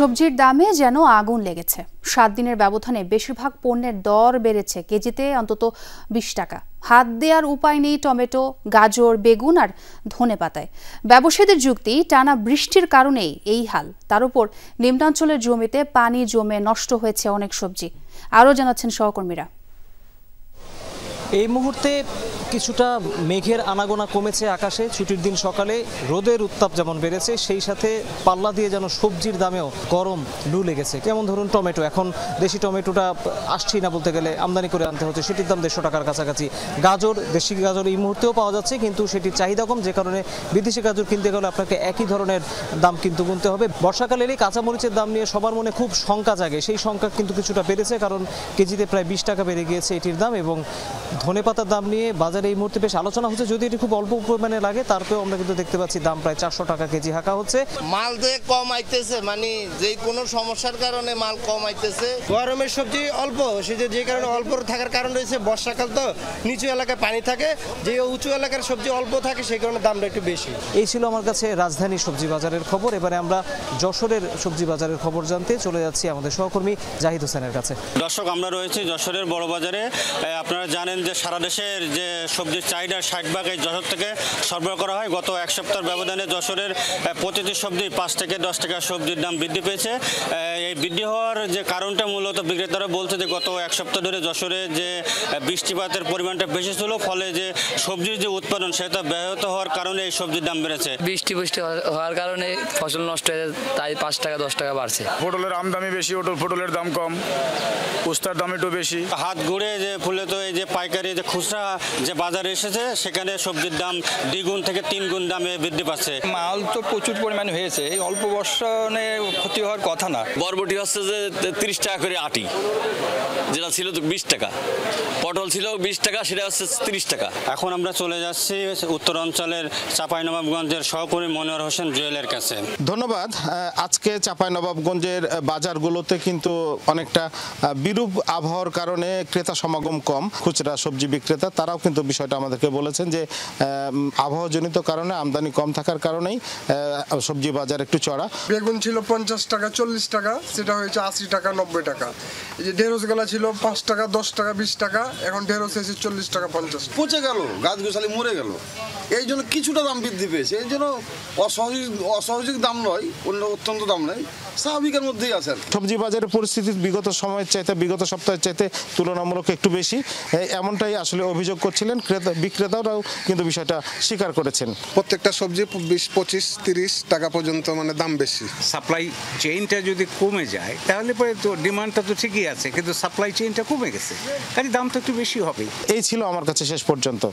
সবজির দামে যেন আগুন লেগেছে। 7 দিনের ব্যবধানে বেশিরভাগ পণ্যের দর বেড়েছে কেজিতে অন্তত 20 টাকা। হাত দেওয়ার উপায় নেই টমেটো, গাজর, বেগুন আর ধনেপাতায়। ব্যবসায়ীদের যুক্তি, টানা বৃষ্টির কারণেই এই হাল। তার উপর নিম্নাঞ্চলের জমিতে পানি জমে নষ্ট হয়েছে অনেক সবজি। আরও জানাচ্ছেন সহকর্মীরা। এই মুহূর্তে কিছুটা মেঘের আনাগোনা কমেছে আকাশে। ছুটির দিন সকালে রোদের উত্তাপ যেমন বেড়েছে, সেই সাথে পাল্লা দিয়ে যেন সবজির দামেও গরম লু লেগেছে। যেমন ধরুন টমেটো, এখন দেশি টমেটোটা আসছেই না বলতে গেলে, আমদানি করে আনতে হচ্ছে, সেটির দাম 150 টাকার কাছাকাছি। গাজর, দেশি গাজর এই মুহূর্তেও পাওয়া যাচ্ছে, কিন্তু সেটির চাহিদা কম, যে কারণে বিদেশি গাজর কিনতে গেলে আপনাকে একই ধরনের দাম কিন্তু গুনতে হবে। বর্ষাকালে এলেই কাঁচামরিচের দাম নিয়ে সবার মনে খুব শঙ্কা জাগে। সেই শঙ্কা কিন্তু কিছুটা বেড়েছে, কারণ কেজিতে প্রায় 20 টাকা বেড়ে গিয়েছে এটির দাম। এবং ধনেপাতার দাম নিয়ে বাজারে এই মুহূর্তে বেশ আলোচনা হচ্ছে, যদি এটি খুব অল্প পরিমাণে লাগে, তারপরেও আমরা কিন্তু দেখতে পাচ্ছি দাম প্রায় 400 টাকা কেজি হাঁকা হচ্ছে। মাল দিয়ে কম আইতেছে, মানে যে কোনো সমস্যার কারণে মাল কম আইতেছে। গরমের সবজি অল্প, যে কারণে অল্প থাকার কারণ রয়েছে, বর্ষাকাল তো নিচু এলাকায় পানি থাকে, যে উঁচু এলাকার সবজি অল্প থাকে, সেই কারণে দামটা একটু বেশি। এই ছিল আমার কাছে রাজধানী সবজি বাজারের খবর। এবারে আমরা যশোরের সবজি বাজারের খবর জানতে চলে যাচ্ছি আমাদের সহকর্মী জাহিদ হোসেনের কাছে। দর্শক, আমরা রয়েছি যশোরের বড় বাজারে। আপনারা জানেন যে সারা দেশের যে সবজির চাহিদা 60% এই যশোর থেকে সরবরাহ করা হয়। গত এক সপ্তাহের ব্যবধানে যশোরের প্রতিটি সবজি 5 থেকে 10 টাকা সবজির দাম বৃদ্ধি পেয়েছে। এই বৃদ্ধি হওয়ার যে কারণটা মূলত বিক্রেতারা বলছে যে গত এক সপ্তাহ ধরে যশোরে যে বৃষ্টিপাতের পরিমাণটা বেশি ছিল, ফলে যে সবজির যে উৎপাদন সেটা ব্যাহত হওয়ার কারণে এই সবজির দাম বেড়েছে। বৃষ্টি হওয়ার কারণে ফসল নষ্ট হয়ে যায়, তাই 5 টাকা 10 টাকা বাড়ছে। পটলের আমদানি বেশি, পটলের দাম কম, উস্তার দাম একটু বেশি। হাত ঘুরে যে ফুলে তো এই যে পাইকারি যে খুচরা যে বাজারে এসেছে, সেখানে সবজির দাম 2 গুণ থেকে 3 গুণ দামে বৃদ্ধি পাচ্ছে। মাল তো প্রচুর পরিমাণে হয়েছে, এই অল্প বর্ষণে ক্ষতি হওয়ার কথা না। বরবটি হচ্ছে যে 30 টাকা করে আটি, যেটা ছিল তো 20 টাকা। পটল ছিল 20 টাকা, সেটা হচ্ছে 30 টাকা। এখন আমরা চলে যাচ্ছি উত্তরাঞ্চলের চাঁপাইনবাবগঞ্জের সহকর্মী মনোয়ার হোসেন জুয়েলের কাছে। ধন্যবাদ। আজকে চাঁপাইনবাবগঞ্জের বাজারগুলোতে কিন্তু অনেকটা বিরূপ আবহাওয়ার কারণে ক্রেতা সমাগম কম। খুচরা সবজি বিক্রেতা তারাও কিন্তু বিষয়টা আমাদেরকে বলেছেন যে আবহাওয়াজনিত কারণে, আমদানি কম থাকার কারণেই সবজি বাজার একটু চড়া। বেগুন ছিল 50 টাকা 40 টাকা, সেটা হয়েছে 80 টাকা 90 টাকা। এই যে ঢেঁড়স গুলা ছিল 5 টাকা 10 টাকা 20 টাকা, এখন ঢেঁড়স এসে 40 টাকা 50। পচে গেল, গাছগুছালি মরে গেল, এই জন্য কিছুটা দাম বৃদ্ধি পেয়েছে। এই জন্য অস্বাভাবিক দাম নয়, অত্যন্ত দাম নয়, স্বাভাবিকের মধ্যেই আছে। সবজি বাজারের পরিস্থিতি বিগত সময়ের চাইতে, বিগত সপ্তাহের চাইতে তুলনামূলক একটু বেশি, এমনটাই আসলে অভিযোগ করছিলেন বিক্রেতারাও কিন্তু বিষয়টা স্বীকার করেছেন। প্রত্যেকটা সবজি 20-25-30 টাকা পর্যন্ত মানে দাম বেশি। সাপ্লাই চেইনটা যদি কমে যায় তাহলে পরে তো ডিমান্ডটা তো ঠিকই আছে, কিন্তু সাপ্লাই চেইনটা কমে গেছে, কাজে দাম তো একটু বেশি হবে। এই ছিল আমার কাছে শেষ পর্যন্ত।